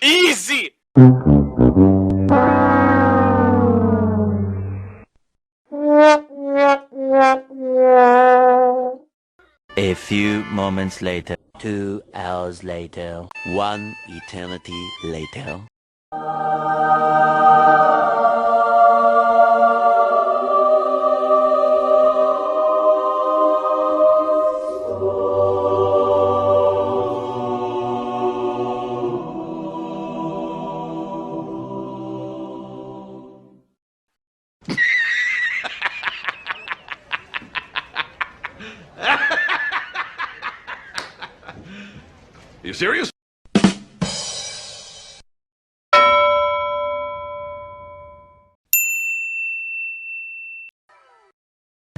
Easy! A few moments later, 2 hours later, 1 eternity later. You serious?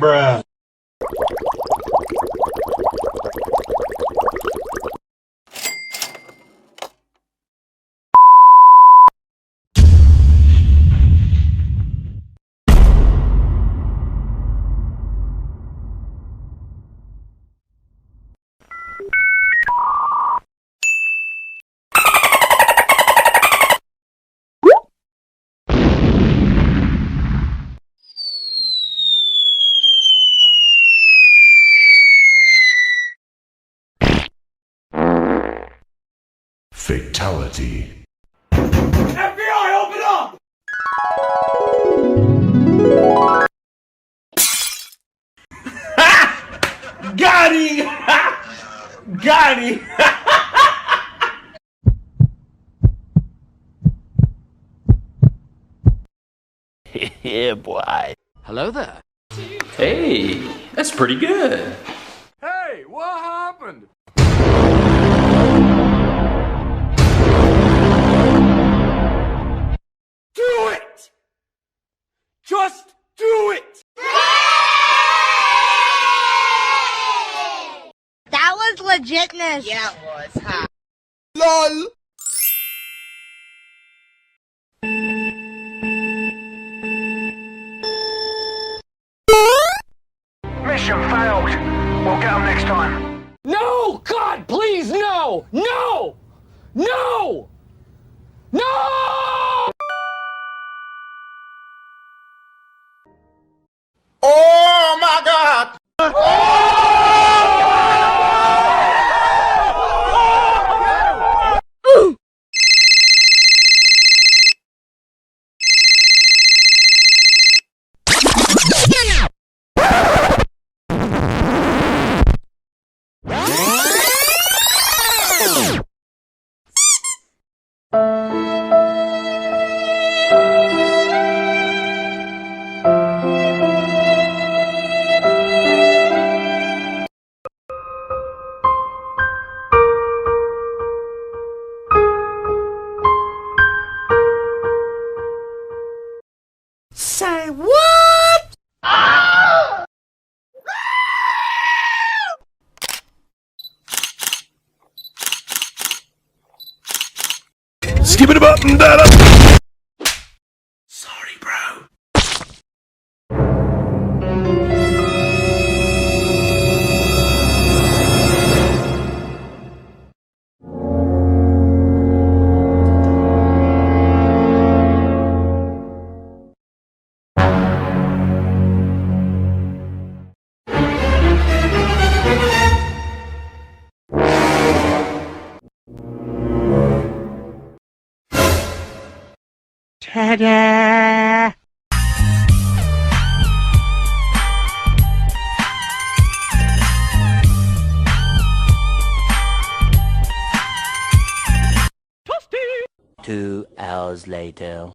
Bruh. Fatality. FBI, open up! Got him! Got him! Yeah, boy. Hello there. Hey, that's pretty good. Hey, what happened? Do it! Just do it! That was legitness. Yeah, it was, huh? LOL! Mission failed. We'll get them next time. No! God, please, no! No! No! No! Oh my god! Say what? Skip it up and down. Sorry, bro. Ta-da! hours later.